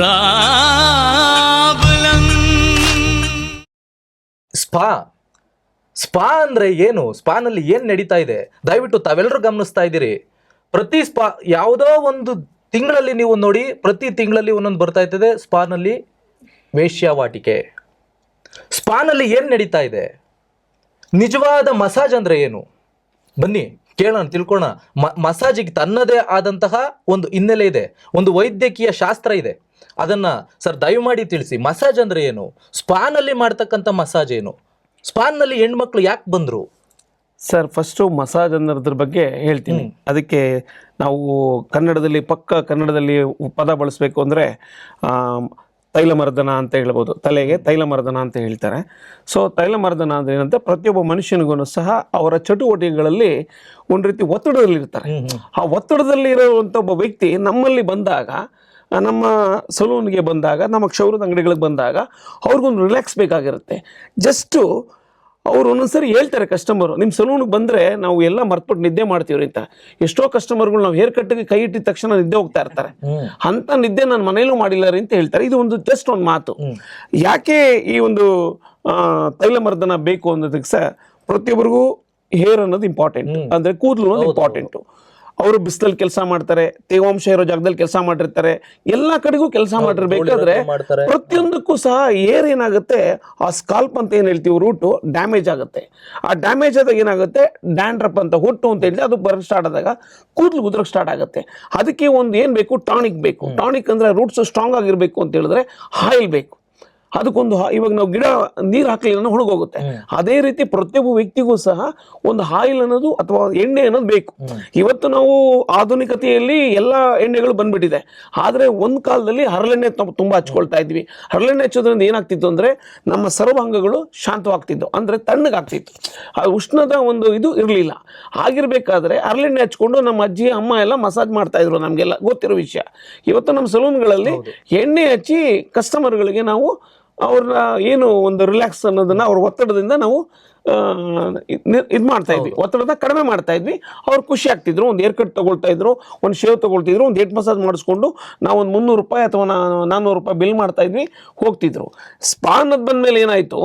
Spa spa ಅಂದ್ರೆ ಏನು? ಸ್ಪಾನಲ್ಲಿ ಏನ್ ನಡೀತಾ ಇದೆ? ದಯವಿಟ್ಟು ತಾವೆಲ್ಲರೂ ಗಮನಿಸ್ತಾ ಇದ್ದೀರಿ. ಪ್ರತಿ ಸ್ಪಾ ಯಾವುದೋ ಒಂದು ತಿಂಗಳಲ್ಲಿ ನೀವು ನೋಡಿ, ಪ್ರತಿ ತಿಂಗಳಲ್ಲಿ ಒಂದೊಂದು ಬರ್ತಾ ಇರ್ತದೆ. ಸ್ಪಾನಲ್ಲಿ ವೇಶ್ಯಾವಾಟಿಕೆ. ಸ್ಪಾನಲ್ಲಿ ಏನ್ ನಡೀತಾ ಇದೆ? ನಿಜವಾದ ಮಸಾಜ್ ಅಂದ್ರೆ ಏನು? ಬನ್ನಿ ಕೇಳೋಣ, ತಿಳ್ಕೊಳ್ಳೋಣ. ಮಸಾಜಿಗೆ ತನ್ನದೇ ಆದಂತಹ ಒಂದು ಹಿನ್ನೆಲೆ ಇದೆ, ಒಂದು ವೈದ್ಯಕೀಯ ಶಾಸ್ತ್ರ ಇದೆ. ಅದನ್ನ ಸರ್ ದಯಮಾಡಿ ತಿಳಿಸಿ. ಮಸಾಜ್ ಅಂದ್ರೆ ಏನು? ಸ್ಪಾನಲ್ಲಿ ಮಾಡ್ತಕ್ಕಂಥ ಮಸಾಜ್ ಏನು? ಸ್ಪಾನ್ನಲ್ಲಿ ಹೆಣ್ಮಕ್ಳು ಯಾಕೆ ಬಂದ್ರು? ಸರ್, ಫಸ್ಟು ಮಸಾಜ್ ಅನ್ನೋದ್ರ ಬಗ್ಗೆ ಹೇಳ್ತೀನಿ. ಅದಕ್ಕೆ ನಾವು ಕನ್ನಡದಲ್ಲಿ ಕನ್ನಡದಲ್ಲಿ ಪದ ಬಳಸಬೇಕು ಅಂದರೆ ತೈಲಮರ್ದನ ಅಂತ ಹೇಳ್ಬೋದು. ತಲೆಗೆ ತೈಲಮರ್ದನ ಅಂತ ಹೇಳ್ತಾರೆ. ಸೊ ತೈಲಮರ್ದನ ಅಂದ್ರೆ ಏನಂತ, ಪ್ರತಿಯೊಬ್ಬ ಮನುಷ್ಯನಿಗೂ ಸಹ ಅವರ ಚಟುವಟಿಕೆಗಳಲ್ಲಿ ಒಂದು ರೀತಿ ಒತ್ತಡದಲ್ಲಿರ್ತಾರೆ. ಆ ಒತ್ತಡದಲ್ಲಿ ಇರುವಂಥ ಒಬ್ಬ ವ್ಯಕ್ತಿ ನಮ್ಮಲ್ಲಿ ಬಂದಾಗ, ನಮ್ಮ ಸಲೂನ್ಗೆ ಬಂದಾಗ, ನಮ್ಮ ಕ್ಷೌರದ ಅಂಗಡಿಗಳಿಗೆ ಬಂದಾಗ ಅವ್ರಿಗೊಂದು ರಿಲ್ಯಾಕ್ಸ್ ಬೇಕಾಗಿರುತ್ತೆ. ಜಸ್ಟು ಅವ್ರು ಒಂದೊಂದ್ಸರಿ ಹೇಳ್ತಾರೆ ಕಸ್ಟಮರು, ನಿಮ್ಮ ಸಲೂನ್ಗೆ ಬಂದರೆ ನಾವು ಎಲ್ಲ ಮರ್ತ್ಬಿಟ್ಟು ನಿದ್ದೆ ಮಾಡ್ತೀವ್ರಿ ಅಂತ. ಎಷ್ಟೋ ಕಸ್ಟಮರ್ಗಳು ನಾವು ಹೇರ್ ಕಟ್ಗೆ ಕೈ ಇಟ್ಟಿದ ತಕ್ಷಣ ನಿದ್ದೆ ಹೋಗ್ತಾ ಇರ್ತಾರೆ. ಅಂತ ನಿದ್ದೆ ನಾನು ಮನೇಲೂ ಮಾಡಿಲ್ಲ ರೀ ಅಂತ ಹೇಳ್ತಾರೆ. ಇದು ಒಂದು ಜಸ್ಟ್ ಒಂದು ಮಾತು. ಯಾಕೆ ಈ ಒಂದು ತೈಲಮರ್ದನ ಬೇಕು ಅನ್ನೋದಕ್ಕೆ ಸಹ, ಪ್ರತಿಯೊಬ್ಬರಿಗೂ ಹೇರ್ ಅನ್ನೋದು ಇಂಪಾರ್ಟೆಂಟ್, ಅಂದರೆ ಕೂದಲು ಅನ್ನೋದು ಇಂಪಾರ್ಟೆಂಟು. ಅವರು ಬಿಸಿಲಲ್ಲಿ ಕೆಲಸ ಮಾಡ್ತಾರೆ, ತೇವಾಂಶ ಇರೋ ಜಾಗದಲ್ಲಿ ಕೆಲಸ ಮಾಡಿರ್ತಾರೆ, ಎಲ್ಲ ಕಡೆಗೂ ಕೆಲಸ ಮಾಡಿರ್ಬೇಕಾದ್ರೆ ಪ್ರತಿಯೊಂದಕ್ಕೂ ಸಹ ಏರ್ ಏನಾಗುತ್ತೆ, ಆ ಸ್ಕಾಲ್ಪ್ ಅಂತ ಏನು ಹೇಳ್ತೀವಿ ರೂಟು ಡ್ಯಾಮೇಜ್ ಆಗುತ್ತೆ. ಆ ಡ್ಯಾಮೇಜ್ ಆದಾಗ ಏನಾಗುತ್ತೆ, ಡ್ಯಾಂಡ್ರಪ್ ಅಂತ ಹುಟ್ಟು ಅಂತ ಹೇಳಿ ಅದು ಬರೋಕ್ಕೆ ಸ್ಟಾರ್ಟ್ ಆದಾಗ ಕೂದಲು ಉದ್ರಕ್ಕೆ ಸ್ಟಾರ್ಟ್ ಆಗುತ್ತೆ. ಅದಕ್ಕೆ ಒಂದು ಏನು ಬೇಕು, ಟಾನಿಕ್ ಬೇಕು. ಟಾನಿಕ್ ಅಂದರೆ ರೂಟ್ಸ್ ಸ್ಟ್ರಾಂಗ್ ಆಗಿರಬೇಕು ಅಂತ ಹೇಳಿದ್ರೆ ಆಯಿಲ್ ಬೇಕು. ಅದಕ್ಕೊಂದು ಇವಾಗ ನಾವು ಗಿಡ ನೀರು ಹಾಕಲಿಲ್ಲ ಹುಡುಗೋಗುತ್ತೆ. ಅದೇ ರೀತಿ ಪ್ರತಿಯೊಬ್ಬ ವ್ಯಕ್ತಿಗೂ ಸಹ ಒಂದು ಆಯಿಲ್ ಅನ್ನೋದು ಅಥವಾ ಎಣ್ಣೆ ಅನ್ನೋದು ಬೇಕು. ಇವತ್ತು ನಾವು ಆಧುನಿಕತೆಯಲ್ಲಿ ಎಲ್ಲ ಎಣ್ಣೆಗಳು ಬಂದ್ಬಿಟ್ಟಿದೆ. ಆದರೆ ಒಂದು ಕಾಲದಲ್ಲಿ ಹರಳೆಣ್ಣೆ ತುಂಬ ಹಚ್ಕೊಳ್ತಾ ಇದ್ವಿ. ಹರಳೆಣ್ಣೆ ಹಚ್ಚೋದ್ರಿಂದ ಏನಾಗ್ತಿತ್ತು ಅಂದರೆ ನಮ್ಮ ಸರ್ವಾಂಗಗಳು ಶಾಂತವಾಗ್ತಿದ್ದು, ಅಂದರೆ ತಣ್ಣಗಾಗ್ತಿತ್ತು. ಆ ಉಷ್ಣದ ಒಂದು ಇದು ಇರಲಿಲ್ಲ. ಆಗಿರ್ಬೇಕಾದ್ರೆ ಹರಳೆಣ್ಣೆ ಹಚ್ಕೊಂಡು ನಮ್ಮ ಅಜ್ಜಿ ಅಮ್ಮ ಎಲ್ಲ ಮಸಾಜ್ ಮಾಡ್ತಾ ಇದ್ರು, ನಮಗೆಲ್ಲ ಗೊತ್ತಿರೋ ವಿಷಯ. ಇವತ್ತು ನಮ್ಮ ಸಲೂನ್ಗಳಲ್ಲಿ ಎಣ್ಣೆ ಹಚ್ಚಿ ಕಸ್ಟಮರ್ಗಳಿಗೆ ನಾವು ಅವ್ರನ್ನ ಏನು ಒಂದು ರಿಲ್ಯಾಕ್ಸ್ ಅನ್ನೋದನ್ನ ಅವ್ರ ಒತ್ತಡದಿಂದ ನಾವು ಇದು ಮಾಡ್ತಾ ಇದ್ವಿ, ಒತ್ತಡದ ಕಡಿಮೆ ಮಾಡ್ತಾ ಇದ್ವಿ. ಅವ್ರು ಖುಷಿ ಆಗ್ತಿದ್ರು. ಒಂದು ಏರ್ ಕಟ್ ತಗೊಳ್ತಾ ಇದ್ರು, ಒಂದು ಶೇವ್ ತಗೊಳ್ತಿದ್ರು, ಒಂದು ಹೇಟ್ ಮಸಾಜ್ ಮಾಡಿಸ್ಕೊಂಡು ನಾವು ಒಂದು 300 ರೂಪಾಯಿ ಅಥವಾ 400 ರೂಪಾಯಿ ಬಿಲ್ ಮಾಡ್ತಾ ಇದ್ವಿ, ಹೋಗ್ತಿದ್ರು. ಸ್ಪಾ ಅನ್ನೋದು ಬಂದ್ಮೇಲೆ ಏನಾಯ್ತು,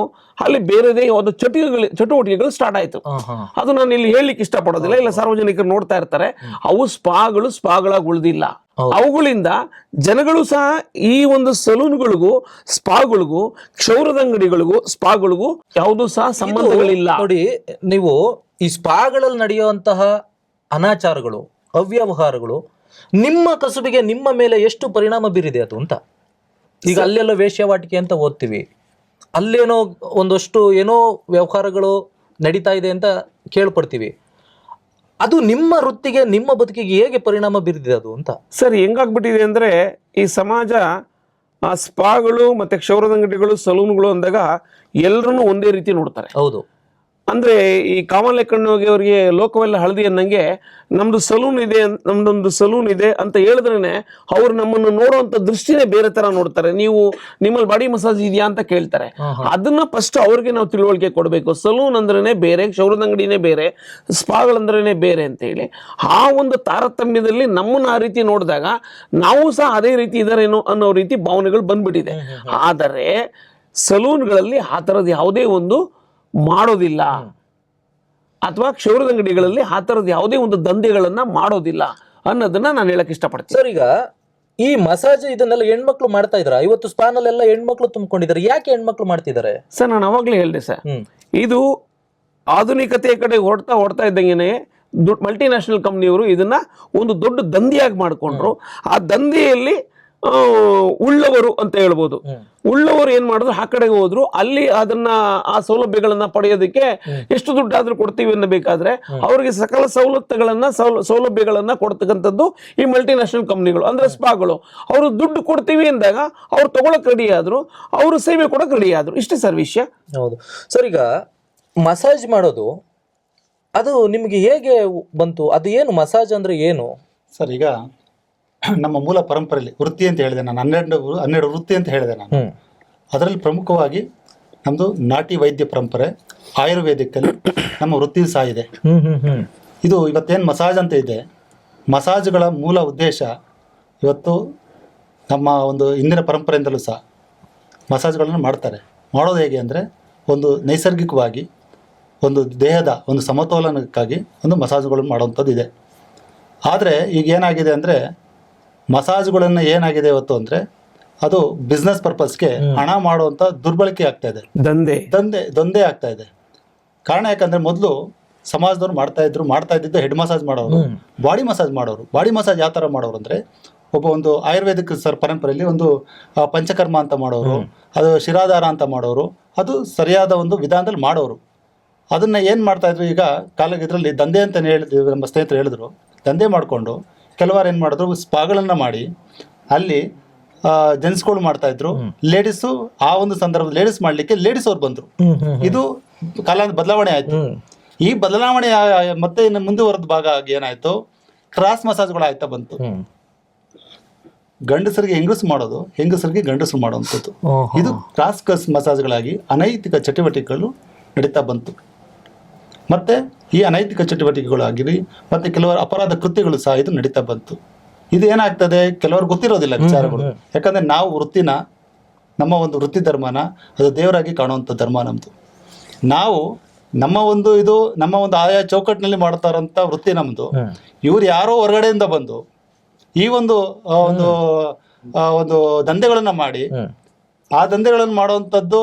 ಅಲ್ಲಿ ಬೇರೆದೇ ಒಂದು ಚಟುವಟಿಕೆಗಳು ಸ್ಟಾರ್ಟ್ ಆಯ್ತು. ಅದು ನಾನು ಇಲ್ಲಿ ಹೇಳಲಿಕ್ಕೆ ಇಷ್ಟಪಡೋದಿಲ್ಲ, ಇಲ್ಲ ಸಾರ್ವಜನಿಕರು ನೋಡ್ತಾ ಇರ್ತಾರೆ. ಅವು ಸ್ಪಾಗಳಾಗಿ ಉಳಿದಿಲ್ಲ. ಅವುಗಳಿಂದ ಜನಗಳು ಸಹ ಈ ಒಂದು ಸಲೂನ್ಗಳಿಗೂ ಸ್ಪಾಗಳಿಗೂ ಕ್ಷೌರದ ಅಂಗಡಿಗಳಿಗೂ ಸ್ಪಾಗಳಿಗೂ ಯಾವುದೂ ಸಹ ಸಂಬಂಧಗಳಿಲ್ಲ. ನೋಡಿ, ನೀವು ಈ ಸ್ಪಾಗಳಲ್ಲಿ ನಡೆಯುವಂತಹ ಅನಾಚಾರಗಳು, ಅವ್ಯವಹಾರಗಳು ನಿಮ್ಮ ಕಸುಬಿಗೆ, ನಿಮ್ಮ ಮೇಲೆ ಎಷ್ಟು ಪರಿಣಾಮ ಬೀರಿದೆ ಅದು ಅಂತ. ಈಗ ಅಲ್ಲೆಲ್ಲ ವೇಶ್ಯಾವಾಟಿಕೆ ಅಂತ ಓದ್ತೀವಿ, ಅಲ್ಲೇನೋ ಒಂದಷ್ಟು ಏನೋ ವ್ಯವಹಾರಗಳು ನಡೀತಾ ಇದೆ ಅಂತ ಕೇಳ್ಪಡ್ತೀವಿ. ಅದು ನಿಮ್ಮ ವೃತ್ತಿಗೆ, ನಿಮ್ಮ ಬದುಕಿಗೆ ಹೇಗೆ ಪರಿಣಾಮ ಬೀರಿದೆ ಅದು ಅಂತ? ಸರ್, ಹೆಂಗಾಗ್ಬಿಟ್ಟಿದೆ ಅಂದರೆ, ಈ ಸಮಾಜ ಸ್ಪಾಗಳು ಮತ್ತು ಕ್ಷೌರದ ಅಂಗಡಿಗಳು, ಸಲೂನ್ಗಳು ಅಂದಾಗ ಎಲ್ಲರನ್ನೂ ಒಂದೇ ರೀತಿ ನೋಡ್ತಾರೆ. ಹೌದು. ಅಂದರೆ ಈ ಕಾಮಲೆ ಕಣ್ಣೋಗಿ ಅವರಿಗೆ ಲೋಕವೆಲ್ಲ ಹಳದಿ ಅನ್ನಂಗೆ ನಮ್ಮದೊಂದು ಸಲೂನ್ ಇದೆ ಅಂತ ಹೇಳಿದ್ರೇ ಅವ್ರು ನಮ್ಮನ್ನು ನೋಡುವಂಥ ದೃಷ್ಟಿನೇ ಬೇರೆ ಥರ ನೋಡ್ತಾರೆ. ನಿಮ್ಮಲ್ಲಿ ಬಾಡಿ ಮಸಾಜ್ ಇದೆಯಾ ಅಂತ ಕೇಳ್ತಾರೆ. ಅದನ್ನ ಫಸ್ಟ್ ಅವ್ರಿಗೆ ನಾವು ತಿಳುವಳಿಕೆ ಕೊಡಬೇಕು. ಸಲೂನ್ ಅಂದ್ರೇ ಬೇರೆ, ಕ್ಷೌರದ ಅಂಗಡಿನೇ ಬೇರೆ, ಸ್ಪಾಗಳಂದ್ರೇ ಬೇರೆ ಅಂತ ಹೇಳಿ ಆ ಒಂದು ತಾರತಮ್ಯದಲ್ಲಿ ನಮ್ಮನ್ನು ಆ ರೀತಿ ನೋಡಿದಾಗ ನಾವು ಸಹ ಅದೇ ರೀತಿ ಇದಾರೇನೋ ಅನ್ನೋ ರೀತಿ ಭಾವನೆಗಳು ಬಂದ್ಬಿಟ್ಟಿದೆ. ಆದರೆ ಸಲೂನ್ಗಳಲ್ಲಿ ಆ ಥರದ್ದು ಯಾವುದೇ ಒಂದು ಮಾಡೋದಿಲ್ಲ, ಅಥವಾ ಕ್ಷೌರದ ಅಂಗಡಿಗಳಲ್ಲಿ ಆ ಥರದ್ದು ಯಾವುದೇ ಒಂದು ದಂಧೆಗಳನ್ನ ಮಾಡೋದಿಲ್ಲ ಅನ್ನೋದನ್ನ ನಾನು ಹೇಳಕ್ ಇಷ್ಟಪಡ್ತೀನಿ. ಸರ್, ಈಗ ಈ ಮಸಾಜ್ ಇದನ್ನೆಲ್ಲ ಹೆಣ್ಮಕ್ಳು ಮಾಡ್ತಾ ಇದ್ರ? ಇವತ್ತು ಸ್ಪಾನಲ್ಲೆಲ್ಲ ಹೆಣ್ಮಕ್ಳು ತುಂಬಿಕೊಂಡಿದ್ದಾರೆ. ಯಾಕೆ ಹೆಣ್ಮಕ್ಳು ಮಾಡ್ತಿದ್ದಾರೆ? ಸರ್, ನಾನು ಅವಾಗಲೇ ಹೇಳಿದೆ ಸರ್, ಇದು ಆಧುನಿಕತೆಯ ಕಡೆ ಹೊಡ್ತಾ ಇದ್ದಂಗೆನೆ ಮಲ್ಟಿನ್ಯಾಷನಲ್ ಕಂಪ್ನಿಯವರು ಇದನ್ನ ಒಂದು ದೊಡ್ಡ ದಂಧೆಯಾಗಿ ಮಾಡಿಕೊಂಡ್ರು. ಆ ದಂಧೆಯಲ್ಲಿ ಉಳ್ಳವರು ಅಂತ ಹೇಳ್ಬೋದು. ಉಳ್ಳವರು ಏನ್ ಮಾಡಿದ್ರು, ಆ ಕಡೆಗೆ ಹೋದ್ರು. ಅಲ್ಲಿ ಆ ಸೌಲಭ್ಯಗಳನ್ನ ಪಡೆಯೋದಕ್ಕೆ ಎಷ್ಟು ದುಡ್ಡಾದ್ರೂ ಕೊಡ್ತೀವಿ ಅನ್ನಬೇಕಾದ್ರೆ ಅವ್ರಿಗೆ ಸಕಲ ಸೌಲಭ್ಯಗಳನ್ನ ಕೊಡ್ತಕ್ಕಂಥದ್ದು ಈ ಮಲ್ಟಿನ್ಯಾಷನಲ್ ಕಂಪ್ನಿಗಳು, ಅಂದ್ರೆ ಸ್ಪಾಗಳು. ಅವರು ದುಡ್ಡು ಕೊಡ್ತೀವಿ ಅಂದಾಗ ಅವ್ರು ತಗೊಳಕ್ ರೆಡಿ ಆದ್ರು, ಅವರು ಸೇವೆ ಕೊಡಕ್ ರೆಡಿ ಆದ್ರು. ಇಷ್ಟೇ ಸರ್ ವಿಷಯ. ಹೌದು ಸರ್. ಈಗ ಮಸಾಜ್ ಮಾಡೋದು ಅದು ನಿಮ್ಗೆ ಹೇಗೆ ಬಂತು? ಅದು ಏನು ಮಸಾಜ್ ಅಂದ್ರೆ ಏನು ಸರ್? ಈಗ ನಮ್ಮ ಮೂಲ ಪರಂಪರೆಯಲ್ಲಿ ವೃತ್ತಿ ಅಂತ ಹೇಳಿದೆ ನಾನು, 12 ವೃತ್ತಿ ಅಂತ ಹೇಳಿದೆ ನಾನು. ಅದರಲ್ಲಿ ಪ್ರಮುಖವಾಗಿ ನಮ್ಮದು ನಾಟಿ ವೈದ್ಯ ಪರಂಪರೆ, ಆಯುರ್ವೇದಿಕ್ಕಲ್ಲಿ ನಮ್ಮ ವೃತ್ತಿ ಸಹ ಇದೆ. ಇದು ಇವತ್ತೇನು ಮಸಾಜ್ ಅಂತ ಇದೆ, ಮಸಾಜ್ಗಳ ಮೂಲ ಉದ್ದೇಶ ಇವತ್ತು ನಮ್ಮ ಒಂದು ಹಿಂದಿನ ಪರಂಪರೆಯಿಂದಲೂ ಸಹ ಮಸಾಜ್ಗಳನ್ನು ಮಾಡ್ತಾರೆ. ಮಾಡೋದು ಹೇಗೆ ಅಂದರೆ ಒಂದು ನೈಸರ್ಗಿಕವಾಗಿ ಒಂದು ದೇಹದ ಒಂದು ಸಮತೋಲನಕ್ಕಾಗಿ ಒಂದು ಮಸಾಜ್ಗಳನ್ನು ಮಾಡುವಂಥದ್ದು ಇದೆ. ಆದರೆ ಈಗ ಏನಾಗಿದೆ ಅಂದರೆ ಮಸಾಜ್ಗಳನ್ನು ಏನಾಗಿದೆ ಇವತ್ತು ಅಂದರೆ ಅದು ಬಿಸ್ನೆಸ್ ಪರ್ಪಸ್ಗೆ ಹಣ ಮಾಡುವಂಥ ದುರ್ಬಳಕೆ ಆಗ್ತಾ ಇದೆ, ದಂಧೆ ಆಗ್ತಾ ಇದೆ. ಕಾರಣ ಯಾಕಂದರೆ ಮೊದಲು ಸಮಾಜದವ್ರು ಮಾಡ್ತಾ ಇದ್ದಿದ್ದು ಹೆಡ್ ಮಸಾಜ್ ಮಾಡೋರು, ಬಾಡಿ ಮಸಾಜ್ ಮಾಡೋರು. ಬಾಡಿ ಮಸಾಜ್ ಯಾವ ಥರ ಮಾಡೋರು ಅಂದರೆ ಒಬ್ಬ ಒಂದು ಆಯುರ್ವೇದಿಕ್ ಪರಂಪರೆಯಲ್ಲಿ ಒಂದು ಪಂಚಕರ್ಮ ಅಂತ ಮಾಡೋರು, ಅದು ಶಿರಾಧಾರ ಅಂತ ಮಾಡೋರು, ಅದು ಸರಿಯಾದ ಒಂದು ವಿಧಾನದಲ್ಲಿ ಮಾಡೋರು. ಅದನ್ನು ಏನು ಮಾಡ್ತಾಯಿದ್ರು ಈಗ ಇದರಲ್ಲಿ ದಂಧೆ ಅಂತ ಹೇಳಿದ್ರು, ನಮ್ಮ ಸ್ನೇಹಿತರು ಹೇಳಿದ್ರು. ದಂಧೆ ಮಾಡಿಕೊಂಡು ಕೆಲವರು ಏನು ಮಾಡಿದ್ರು, ಸ್ಪಾಗಳನ್ನು ಮಾಡಿ ಅಲ್ಲಿ ಜೆಂಟ್ಸ್ಗಳು ಮಾಡ್ತಾಯಿದ್ರು, ಲೇಡೀಸು ಆ ಒಂದು ಸಂದರ್ಭದಲ್ಲಿ ಲೇಡೀಸ್ ಮಾಡಲಿಕ್ಕೆ ಲೇಡೀಸ್ ಅವ್ರು ಬಂದರು. ಇದು ಕಾಲ ಬದಲಾವಣೆ ಆಯಿತು. ಈ ಬದಲಾವಣೆ ಮತ್ತೆ ಇನ್ನು ಮುಂದುವರೆದ ಭಾಗ ಆಗಿ ಏನಾಯಿತು, ಕ್ರಾಸ್ ಮಸಾಜ್ಗಳು ಆಯ್ತಾ ಬಂತು. ಗಂಡಸರಿಗೆ ಹೆಂಗಸು ಮಾಡೋದು, ಹೆಂಗಸರಿಗೆ ಗಂಡಸರು ಮಾಡುವಂಥದ್ದು. ಇದು ಕ್ರಾಸ್ ಮಸಾಜ್ಗಳಾಗಿ ಅನೈತಿಕ ಚಟುವಟಿಕೆಗಳು ನಡೀತಾ ಬಂತು. ಮತ್ತು ಈ ಅನೈತಿಕ ಚಟುವಟಿಕೆಗಳಾಗಿರಿ ಮತ್ತು ಕೆಲವರ ಅಪರಾಧ ಕೃತ್ಯಗಳು ಸಹ ಇದು ನಡೀತಾ ಬಂತು. ಇದು ಏನಾಗ್ತದೆ, ಕೆಲವರು ಗೊತ್ತಿರೋದಿಲ್ಲ ವಿಚಾರಗಳು. ಯಾಕಂದರೆ ನಾವು ವೃತ್ತಿನ, ನಮ್ಮ ಒಂದು ವೃತ್ತಿ ಧರ್ಮನ ಅದು ದೇವರಾಗಿ ಕಾಣುವಂಥ ಧರ್ಮ ನಮ್ಮದು. ನಾವು ನಮ್ಮ ಒಂದು ಆಯಾ ಚೌಕಟ್ಟಿನಲ್ಲಿ ಮಾಡ್ತಾ ಇರೋಂಥ ವೃತ್ತಿ ನಮ್ಮದು. ಇವ್ರು ಯಾರೋ ಹೊರಗಡೆಯಿಂದ ಬಂದು ಈ ಒಂದು ದಂಧೆಗಳನ್ನು ಮಾಡಿ ಆ ದಂಧೆಗಳನ್ನು ಮಾಡುವಂಥದ್ದು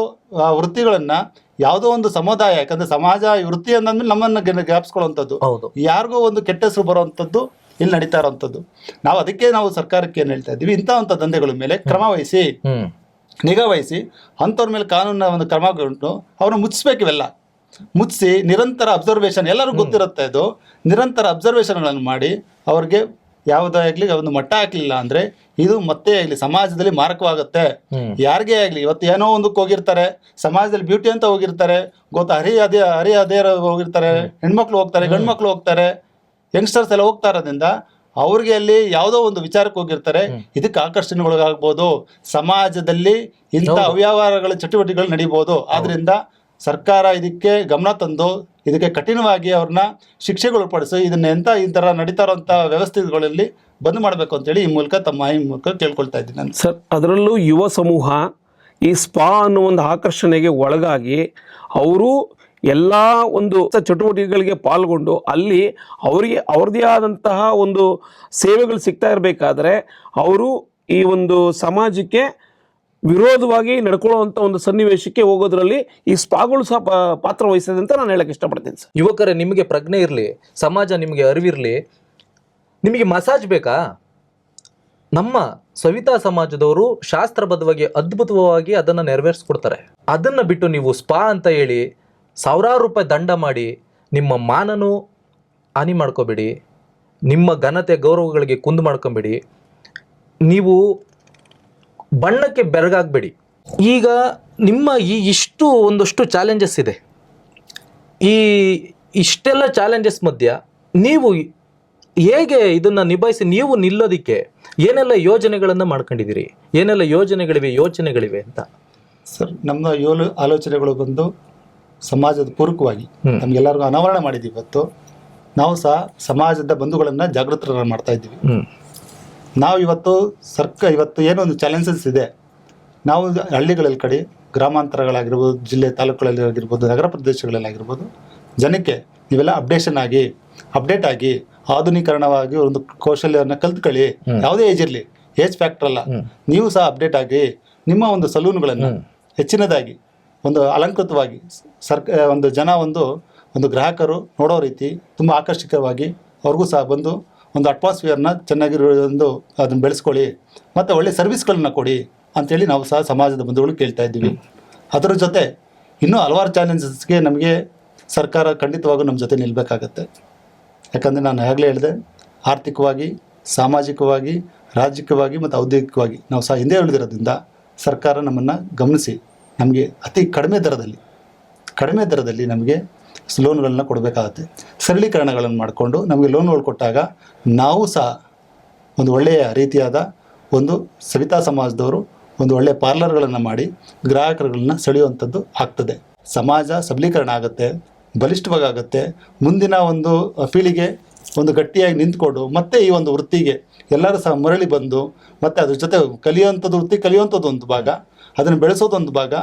ವೃತ್ತಿಗಳನ್ನು ಯಾವುದೋ ಒಂದು ಸಮುದಾಯ, ಯಾಕಂದರೆ ಸಮಾಜ ವೃತ್ತಿ ಅಂದಂದ್ರೆ ನಮ್ಮನ್ನು ಜ್ಞಾಪಿಸ್ಕೊಳ್ಳುವಂಥದ್ದು, ಯಾರಿಗೋ ಒಂದು ಕೆಟ್ಟ ಹೆಸರು ಬರುವಂಥದ್ದು ಇಲ್ಲಿ ನಡೀತಾ ಇರೋವಂಥದ್ದು. ಅದಕ್ಕೆ ನಾವು ಸರ್ಕಾರಕ್ಕೆ ಏನು ಹೇಳ್ತಾ ಇದ್ದೀವಿ, ಇಂಥ ದಂಧೆಗಳ ಮೇಲೆ ಕ್ರಮ ವಹಿಸಿ, ನಿಗಾ ವಹಿಸಿ, ಅಂಥವ್ರ ಮೇಲೆ ಕಾನೂನಿನ ಒಂದು ಕ್ರಮಗೊಂಡು ಅವ್ರನ್ನ ಮುಚ್ಚಿಸ್ಬೇಕು. ಇವೆಲ್ಲ ಮುಚ್ಚಿಸಿ ನಿರಂತರ ಅಬ್ಸರ್ವೇಷನ್, ಎಲ್ಲರಿಗೂ ಗೊತ್ತಿರುತ್ತೆ ಇದು, ನಿರಂತರ ಅಬ್ಸರ್ವೇಷನ್ಗಳನ್ನು ಮಾಡಿ ಅವ್ರಿಗೆ ಯಾವುದೇ ಆಗಲಿ ಒಂದು ಮಟ್ಟ ಹಾಕಲಿಲ್ಲ ಅಂದರೆ ಇದು ಮತ್ತೆ ಇಲ್ಲಿ ಸಮಾಜದಲ್ಲಿ ಮಾರಕವಾಗುತ್ತೆ. ಯಾರಿಗೇ ಆಗಲಿ ಇವತ್ತು ಏನೋ ಒಂದಕ್ಕೆ ಹೋಗಿರ್ತಾರೆ, ಸಮಾಜದಲ್ಲಿ ಬ್ಯೂಟಿ ಅಂತ ಹೋಗಿರ್ತಾರೆ, ಹರಿ ಅದೇ ಹೋಗಿರ್ತಾರೆ, ಹೆಣ್ಮಕ್ಳು ಹೋಗ್ತಾರೆ, ಗಂಡು ಮಕ್ಳು ಹೋಗ್ತಾರೆ, ಯಂಗ್ಸ್ಟರ್ಸ್ ಎಲ್ಲ ಹೋಗ್ತಾ ಇರೋದ್ರಿಂದ ಅವ್ರಿಗೆ ಅಲ್ಲಿ ಯಾವುದೋ ಒಂದು ವಿಚಾರಕ್ಕೆ ಹೋಗಿರ್ತಾರೆ. ಇದಕ್ಕೆ ಆಕರ್ಷಣೆಗೊಳಗಾಗ್ಬೋದು, ಸಮಾಜದಲ್ಲಿ ಇಂಥ ಅವ್ಯವಹಾರಗಳ ಚಟುವಟಿಕೆಗಳು ನಡೀಬೋದು. ಆದ್ರಿಂದ ಸರ್ಕಾರ ಇದಕ್ಕೆ ಗಮನ ತಂದು ಇದಕ್ಕೆ ಕಠಿಣವಾಗಿ ಅವ್ರನ್ನ ಶಿಕ್ಷೆಗೊಳಪಡಿಸಿ ಇದನ್ನ ಈ ಥರ ನಡೀತಾ ಇರೋಂಥ ವ್ಯವಸ್ಥೆಗಳಲ್ಲಿ ಬಂದ್ ಮಾಡಬೇಕು ಅಂತೇಳಿ ಈ ಮೂಲಕ ಕೇಳ್ಕೊಳ್ತಾ ಇದ್ದೀನಿ ನಾನು. ಸರ್, ಅದರಲ್ಲೂ ಯುವ ಸಮೂಹ ಈ ಸ್ಪಾ ಅನ್ನೋ ಒಂದು ಆಕರ್ಷಣೆಗೆ ಒಳಗಾಗಿ ಅವರು ಎಲ್ಲ ಒಂದು ಚಟುವಟಿಕೆಗಳಿಗೆ ಪಾಲ್ಗೊಂಡು ಅಲ್ಲಿ ಅವರಿಗೆ ಅವ್ರದ್ದೇ ಆದಂತಹ ಒಂದು ಸೇವೆಗಳು ಸಿಗ್ತಾ ಇರಬೇಕಾದ್ರೆ ಅವರು ಈ ಒಂದು ಸಮಾಜಕ್ಕೆ ವಿರೋಧವಾಗಿ ನಡ್ಕೊಳ್ಳುವಂಥ ಒಂದು ಸನ್ನಿವೇಶಕ್ಕೆ ಹೋಗೋದ್ರಲ್ಲಿ ಈ ಸ್ಪಾಗಳು ಸಹ ಪಾತ್ರ ವಹಿಸಿದೆ ಅಂತ ನಾನು ಹೇಳಕ್ಕೆ ಇಷ್ಟಪಡ್ತೀನಿ ಸರ್. ಯುವಕರೇ, ನಿಮಗೆ ಪ್ರಜ್ಞೆ ಇರಲಿ, ಸಮಾಜ ನಿಮಗೆ ಅರಿವಿರಲಿ, ನಿಮಗೆ ಮಸಾಜ್ ಬೇಕಾ? ನಮ್ಮ ಸವಿತಾ ಸಮಾಜದವರು ಶಾಸ್ತ್ರಬದ್ಧವಾಗಿ ಅದ್ಭುತವಾಗಿ ಅದನ್ನು ನೆರವೇರಿಸ್ಕೊಡ್ತಾರೆ. ಅದನ್ನು ಬಿಟ್ಟು ನೀವು ಸ್ಪಾ ಅಂತ ಹೇಳಿ ಸಾವಿರಾರು ರೂಪಾಯಿ ದಂಡ ಮಾಡಿ ನಿಮ್ಮ ಮಾನನೂ ಹಾನಿ ಮಾಡ್ಕೋಬೇಡಿ, ನಿಮ್ಮ ಘನತೆ ಗೌರವಗಳಿಗೆ ಕುಂದು ಮಾಡ್ಕೊಬೇಡಿ, ನೀವು ಬಣ್ಣಕ್ಕೆ ಬೆರಗಾಗಬೇಡಿ. ಈಗ ನಿಮ್ಮ ಒಂದಷ್ಟು ಚಾಲೆಂಜಸ್ ಇದೆ. ಇಷ್ಟೆಲ್ಲ ಚಾಲೆಂಜಸ್ ಮಧ್ಯ ನೀವು ಹೇಗೆ ಇದನ್ನು ನಿಭಾಯಿಸಿ ನೀವು ನಿಲ್ಲೋದಕ್ಕೆ ಏನೆಲ್ಲ ಯೋಜನೆಗಳನ್ನು ಮಾಡ್ಕೊಂಡಿದ್ದೀರಿ, ಏನೆಲ್ಲ ಯೋಚನೆಗಳಿವೆ ಅಂತ? ಸರ್, ನಮ್ಮ 7 ಆಲೋಚನೆಗಳು ಬಂದು ಸಮಾಜದ ಪೂರಕವಾಗಿ ನಮಗೆಲ್ಲರಿಗೂ ಅನಾವರಣ ಮಾಡಿದ್ದೀವಿ. ಇವತ್ತು ನಾವು ಸಹ ಸಮಾಜದ ಬಂಧುಗಳನ್ನು ಜಾಗೃತರನ್ನು ಮಾಡ್ತಾ ಇದ್ದೀವಿ. ನಾವು ಇವತ್ತು ಏನೊಂದು ಚಾಲೆಂಜಸ್ ಇದೆ, ನಾವು ಹಳ್ಳಿಗಳಲ್ಲಿ ಕಡೆ ಗ್ರಾಮಾಂತರಗಳಾಗಿರ್ಬೋದು, ಜಿಲ್ಲೆ ತಾಲೂಕುಗಳಲ್ಲಿ ಆಗಿರ್ಬೋದು, ನಗರ ಪ್ರದೇಶಗಳಲ್ಲಾಗಿರ್ಬೋದು, ಜನಕ್ಕೆ ನೀವೆಲ್ಲ ಅಪ್ಡೇಟ್ ಆಗಿ ಆಧುನೀಕರಣವಾಗಿ ಒಂದು ಕೌಶಲ್ಯವನ್ನು ಕಲ್ತ್ಕೊಳ್ಳಿ. ಯಾವುದೇ ಏಜ್ ಇರಲಿ, ಏಜ್ ಫ್ಯಾಕ್ಟರ್ ಅಲ್ಲ, ನೀವು ಸಹ ಅಪ್ಡೇಟ್ ಆಗಿ ನಿಮ್ಮ ಒಂದು ಸಲೂನ್ಗಳನ್ನು ಹೆಚ್ಚಿನದಾಗಿ ಒಂದು ಅಲಂಕೃತವಾಗಿ ಒಂದು ಜನ ಒಂದು ಗ್ರಾಹಕರು ನೋಡೋ ರೀತಿ ತುಂಬ ಆಕರ್ಷಕವಾಗಿ ಅವ್ರಿಗೂ ಸಹ ಬಂದು ಒಂದು ಅಟ್ಮಾಸ್ಫಿಯರ್ನ ಚೆನ್ನಾಗಿ ಅದನ್ನು ಬೆಳೆಸ್ಕೊಳ್ಳಿ ಮತ್ತು ಒಳ್ಳೆ ಸರ್ವಿಸ್ಗಳನ್ನ ಕೊಡಿ ಅಂಥೇಳಿ ನಾವು ಸಹ ಸಮಾಜದ ಬಂಧುಗಳು ಕೇಳ್ತಾ ಇದ್ದೀವಿ. ಅದರ ಜೊತೆ ಇನ್ನೂ ಹಲವಾರು ಚಾಲೆಂಜಸ್ಗೆ ನಮಗೆ ಸರ್ಕಾರ ಖಂಡಿತವಾಗೂ ನಮ್ಮ ಜೊತೆ ನಿಲ್ಲಬೇಕಾಗತ್ತೆ. ಯಾಕಂದರೆ ನಾನು ಆಗಲೇ ಹೇಳಿದೆ, ಆರ್ಥಿಕವಾಗಿ, ಸಾಮಾಜಿಕವಾಗಿ, ರಾಜಕೀಯವಾಗಿ ಮತ್ತು ಔದ್ಯೋಗಿಕವಾಗಿ ನಾವು ಸಹ ಹಿಂದೆ ಉಳಿದಿರೋದ್ರಿಂದ ಸರ್ಕಾರ ನಮ್ಮನ್ನು ಗಮನಿಸಿ ನಮಗೆ ಅತಿ ಕಡಿಮೆ ದರದಲ್ಲಿ ನಮಗೆ ಲೋನ್ಗಳನ್ನ ಕೊಡಬೇಕಾಗತ್ತೆ. ಸರಳೀಕರಣಗಳನ್ನು ಮಾಡಿಕೊಂಡು ನಮಗೆ ಲೋನ್ಗಳು ಕೊಟ್ಟಾಗ ನಾವು ಸಹ ಒಂದು ಒಳ್ಳೆಯ ರೀತಿಯಾದ ಒಂದು ಸವಿತಾ ಸಮಾಜದವರು ಒಂದು ಒಳ್ಳೆಯ ಪಾರ್ಲರ್ಗಳನ್ನು ಮಾಡಿ ಗ್ರಾಹಕರುಗಳನ್ನ ಸೆಳೆಯುವಂಥದ್ದು ಆಗ್ತದೆ. ಸಮಾಜ ಸಬಲೀಕರಣ ಆಗುತ್ತೆ, ಬಲಿಷ್ಠವಾಗುತ್ತೆ. ಮುಂದಿನ ಒಂದು ಪೀಳಿಗೆ ಒಂದು ಗಟ್ಟಿಯಾಗಿ ನಿಂತ್ಕೊಂಡು ಮತ್ತೆ ಈ ಒಂದು ವೃತ್ತಿಗೆ ಎಲ್ಲರೂ ಸಹ ಮರಳಿ ಬಂದು ಮತ್ತೆ ಅದ್ರ ಜೊತೆ ಕಲಿಯುವಂಥದ್ದು ವೃತ್ತಿ ಕಲಿಯುವಂಥದ್ದು ಒಂದು ಭಾಗ, ಅದನ್ನು ಬೆಳೆಸೋದೊಂದು ಭಾಗ,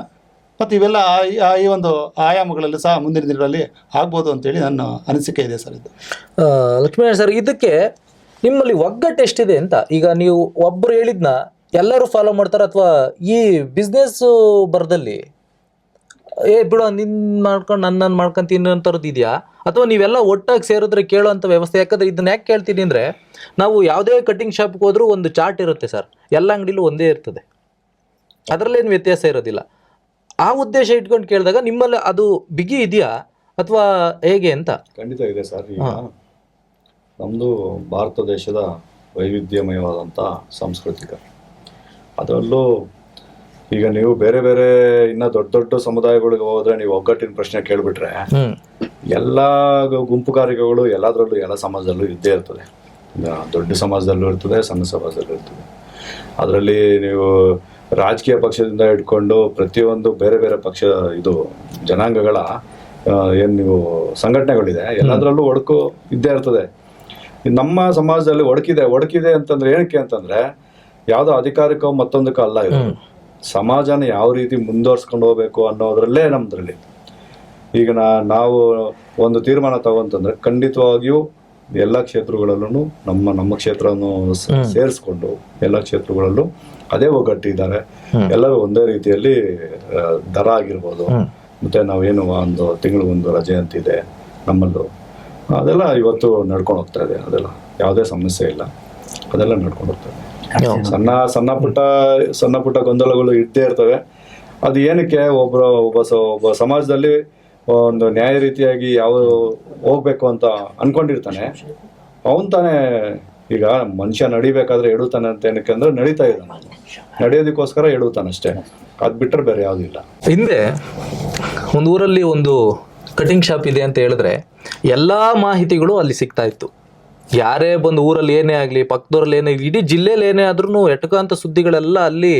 ಮತ್ತು ಇವೆಲ್ಲ ಈ ಒಂದು ಆಯಾಮಗಳಲ್ಲಿ ಸಹ ಮುಂದಿನ ದಿನಗಳಲ್ಲಿ ಆಗ್ಬೋದು ಅಂತೇಳಿ ನನ್ನ ಅನಿಸಿಕೆ ಇದೆ ಸರ್. ಇದು ಲಕ್ಷ್ಮೀನಾರಾಯಣ ಸರ್, ಇದಕ್ಕೆ ನಿಮ್ಮಲ್ಲಿ ಒಗ್ಗಟ್ಟು ಎಷ್ಟಿದೆ ಅಂತ. ಈಗ ನೀವು ಒಬ್ಬರು ಹೇಳಿದ್ನ ಎಲ್ಲರೂ ಫಾಲೋ ಮಾಡ್ತಾರೆ, ಅಥವಾ ಈ ಬಿಸ್ನೆಸ್ ಬರದಲ್ಲಿ ಬಿಡು ನಿನ್ನ ಮಾಡ್ಕೊಂಡು ನನ್ನನ್ನು ಮಾಡ್ಕೊಂತೀನಿ ಅಂತರದ್ದು ಇದೆಯಾ, ಅಥವಾ ನೀವೆಲ್ಲ ಒಟ್ಟಾಗಿ ಸೇರಿದ್ರೆ ಕೇಳೋಂಥ ವ್ಯವಸ್ಥೆ? ಯಾಕಂದ್ರೆ ಇದನ್ನ ಯಾಕೆ ಕೇಳ್ತೀನಿ ಅಂದರೆ, ನಾವು ಯಾವುದೇ ಕಟಿಂಗ್ ಶಾಪ್ಗೆ ಹೋದ್ರೂ ಒಂದು ಚಾರ್ಟ್ ಇರುತ್ತೆ ಸರ್, ಎಲ್ಲ ಅಂಗಡಿಲೂ ಒಂದೇ ಇರ್ತದೆ, ಅದರಲ್ಲೇನು ವ್ಯತ್ಯಾಸ ಇರೋದಿಲ್ಲ. ಆ ಉದ್ದೇಶ ಇಟ್ಕೊಂಡು ಕೇಳಿದಾಗ ನಿಮ್ಮಲ್ಲಿ ಅದು ಬಿಗಿ ಇದೆಯಾ ಅಥವಾ ಹೇಗೆ ಅಂತ? ಖಂಡಿತ ಇದೆ ಸರ್. ಈಗ ನಮ್ಮದು ಭಾರತ ದೇಶದ ವೈವಿಧ್ಯಮಯವಾದಂಥ ಸಾಂಸ್ಕೃತಿಕ, ಅದರಲ್ಲೂ ಈಗ ನೀವು ಬೇರೆ ಬೇರೆ ಇನ್ನ ದೊಡ್ಡ ದೊಡ್ಡ ಸಮುದಾಯಗಳಿಗೆ ಹೋದ್ರೆ ನೀವು ಒಗ್ಗಟ್ಟಿನ ಪ್ರಶ್ನೆ ಕೇಳ್ಬಿಟ್ರೆ ಎಲ್ಲ ಗುಂಪು ಕಾರ್ಯಗಳು ಎಲ್ಲದರಲ್ಲೂ ಎಲ್ಲ ಸಮಾಜದಲ್ಲೂ ಇದ್ದೇ ಇರ್ತದೆ. ದೊಡ್ಡ ಸಮಾಜದಲ್ಲೂ ಇರ್ತದೆ, ಸಣ್ಣ ಸಮಾಜದಲ್ಲೂ ಇರ್ತದೆ. ಅದರಲ್ಲಿ ನೀವು ರಾಜಕೀಯ ಪಕ್ಷದಿಂದ ಇಟ್ಕೊಂಡು ಪ್ರತಿಯೊಂದು ಬೇರೆ ಬೇರೆ ಪಕ್ಷ ಇದು ಜನಾಂಗಗಳ ಏನು ನೀವು ಸಂಘಟನೆಗಳಿದೆ, ಎಲ್ಲದರಲ್ಲೂ ಒಡಕು ಇದ್ದೇ ಇರ್ತದೆ. ನಮ್ಮ ಸಮಾಜದಲ್ಲಿ ಒಡಕಿದೆ ಅಂತಂದ್ರೆ ಏನಕ್ಕೆ ಅಂತಂದ್ರೆ ಯಾವುದೋ ಅಧಿಕಾರಕ್ಕೋ ಮತ್ತೊಂದಕ್ಕೋ ಅಲ್ಲ, ಇದು ಸಮಾಜನ ಯಾವ ರೀತಿ ಮುಂದುವರ್ಸ್ಕೊಂಡು ಹೋಗ್ಬೇಕು ಅನ್ನೋದ್ರಲ್ಲೇ ನಮ್ದ್ರಲ್ಲಿ. ಈಗ ನಾವು ಒಂದು ತೀರ್ಮಾನ ತಗೊಂತಂದ್ರೆ ಖಂಡಿತವಾಗಿಯೂ ಎಲ್ಲ ಕ್ಷೇತ್ರಗಳಲ್ಲೂ ನಮ್ಮ ಕ್ಷೇತ್ರವನ್ನು ಸೇರಿಸ್ಕೊಂಡು ಎಲ್ಲ ಕ್ಷೇತ್ರಗಳಲ್ಲೂ ಅದೇ ಒಗ್ಗಟ್ಟಿದ್ದಾರೆ. ಎಲ್ಲರೂ ಒಂದೇ ರೀತಿಯಲ್ಲಿ ದರ ಆಗಿರ್ಬೋದು, ಮತ್ತೆ ನಾವೇನು ಒಂದು ತಿಂಗಳಿಗೊಂದು ರಜೆ ಅಂತಿದೆ ನಮ್ಮಲ್ಲೂ, ಅದೆಲ್ಲ ಇವತ್ತು ನಡ್ಕೊಂಡು ಹೋಗ್ತಾ ಇದೆ. ಅದೆಲ್ಲ ಯಾವುದೇ ಸಮಸ್ಯೆ ಇಲ್ಲ, ಅದೆಲ್ಲ ನಡ್ಕೊಂಡು ಹೋಗ್ತಾ ಇದೆ. ಸಣ್ಣ ಪುಟ್ಟ ಗೊಂದಲಗಳು ಇದ್ದೇ ಇರ್ತವೆ. ಅದು ಏನಕ್ಕೆ ಒಬ್ಬ ಸಮಾಜದಲ್ಲಿ ಒಂದು ನ್ಯಾಯ ರೀತಿಯಾಗಿ ಯಾವ ಹೋಗ್ಬೇಕು ಅಂತ ಅನ್ಕೊಂಡಿರ್ತಾನೆ, ಅವನ್ ತಾನೇ ಈಗ ಮನುಷ್ಯ ನಡಿಬೇಕಾದ್ರೆ ಎಡುತ್ತಾನೆ ಅಂತ ಏನಕ್ಕೆ ಅಂದ್ರೆ ನಡೀತಾ ಇದ್ದಾನೆ, ನಡೆಯೋದಕ್ಕೋಸ್ಕರ ಎಡುತ್ತಾನೆ ಅಷ್ಟೇ, ಅದ್ ಬಿಟ್ರೆ ಬೇರೆ ಯಾವುದಿಲ್ಲ. ಹಿಂದೆ ಒಂದು ಊರಲ್ಲಿ ಒಂದು ಕಟಿಂಗ್ ಶಾಪ್ ಇದೆ ಅಂತ ಹೇಳಿದ್ರೆ ಎಲ್ಲಾ ಮಾಹಿತಿಗಳು ಅಲ್ಲಿ ಸಿಗ್ತಾ ಇತ್ತು. ಯಾರೇ ಬಂದು ಊರಲ್ಲಿ ಏನೇ ಆಗಲಿ, ಪಕ್ಕದವ್ರಲ್ಲಿ ಏನೇ, ಇಡೀ ಜಿಲ್ಲೆಯಲ್ಲಿ ಏನೇ ಆದ್ರೂ ಎಟಕಂತ ಸುದ್ದಿಗಳೆಲ್ಲ ಅಲ್ಲಿ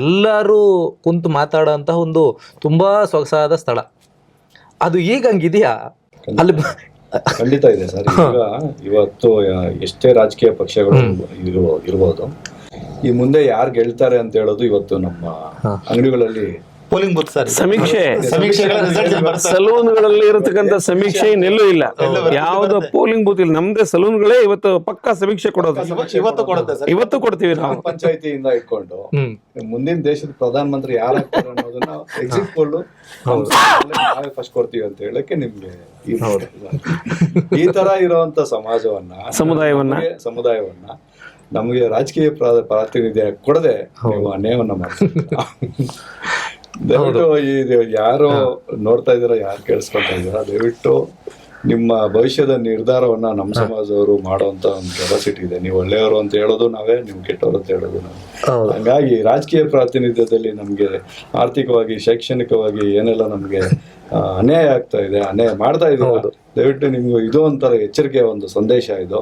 ಎಲ್ಲರೂ ಕುಂತು ಮಾತಾಡೋ ಅಂತ ಒಂದು ತುಂಬಾ ಸೊಗಸಾದ ಸ್ಥಳ. ಅದು ಈಗ ಹಂಗಿದೆಯಾ? ಅಲ್ಲಿ ಖಂಡಿತ ಇದೆ ಸರ್. ಈಗ ಇವತ್ತು ಎಷ್ಟೇ ರಾಜಕೀಯ ಪಕ್ಷಗಳು ಇರ್ಬೋದು, ಈ ಮುಂದೆ ಯಾರು ಗೆಲ್ತಾರೆ ಅಂತ ಹೇಳೋದು ಇವತ್ತು ನಮ್ಮ ಅಂಗಡಿಗಳಲ್ಲಿ ಪೋಲಿಂಗ್ ಬೂತ್ ಸರ್, ಸಮೀಕ್ಷೆ ಸಲೂನ್ಗಳಲ್ಲಿ ಇರತಕ್ಕಂಥ ಸಮೀಕ್ಷೆ ಇನ್ನೆಲ್ಲೂ ಇಲ್ಲ. ಯಾವ್ದು ಪೋಲಿಂಗ್ ಬೂತ್ ಇಲ್ಲ, ನಮ್ದೇ ಸಲೂನ್ಗಳೇ ಇವತ್ತು ಪಕ್ಕಾ ಸಮೀಕ್ಷೆ ಕೊಡೋದು. ಇವತ್ತು ಕೊಡ್ತೀವಿ ನಾವು. ಪಂಚಾಯತಿಯಿಂದ ಇಟ್ಕೊಂಡು ಮುಂದಿನ ದೇಶದ ಪ್ರಧಾನ ಮಂತ್ರಿ ಯಾರಾಗ್ತಾರೆ ಅನ್ನೋದನ್ನ ಎಕ್ಸಿಟ್ ಪೋಲ್ ನಾವೇ ಫಸ್ಟ್ ಕೊಡ್ತೀವಿ ಅಂತ ಹೇಳಕ್ಕೆ ನಿಮ್ಗೆ ಈ ತರ ಇರುವಂತ ಸಮುದಾಯವನ್ನ ನಮಗೆ ರಾಜಕೀಯ ಪ್ರಾತಿನಿಧ್ಯ ಕೊಡದೆ ನೀವು ಅನ್ಯಾಯವನ್ನ ಮಾಡ್ತೀರಾ. ದಯವಿಟ್ಟು ಇದು ಯಾರು ನೋಡ್ತಾ ಇದ್ದೀರಾ, ಯಾರು ಕೇಳಿಸ್ಕೊಳ್ತಾ ಇದ್ದೀರಾ, ದಯವಿಟ್ಟು ನಿಮ್ಮ ಭವಿಷ್ಯದ ನಿರ್ಧಾರವನ್ನ ನಮ್ಮ ಸಮಾಜದವರು ಮಾಡುವಂತ ಒಂದು ಕೆಪಾಸಿಟಿ ಇದೆ. ನೀವು ಒಳ್ಳೆಯವರು ಅಂತ ಹೇಳೋದು ನಾವೇ, ನೀವು ಕೆಟ್ಟವರು ಅಂತ ಹೇಳೋದು ನಾವೇ. ಹಾಗಾಗಿ ರಾಜಕೀಯ ಪ್ರಾತಿನಿಧ್ಯದಲ್ಲಿ ನಮ್ಗೆ ಆರ್ಥಿಕವಾಗಿ, ಶೈಕ್ಷಣಿಕವಾಗಿ ಏನೆಲ್ಲ ನಮ್ಗೆ ಅನ್ಯಾಯ ಆಗ್ತಾ ಇದೆ, ಅನ್ಯಾಯ ಮಾಡ್ತಾ ಇದ್ದೀವಿ, ದಯವಿಟ್ಟು ನಿಮ್ಗೆ ಇದು ಒಂಥರ ಎಚ್ಚರಿಕೆಯ ಒಂದು ಸಂದೇಶ ಇದು.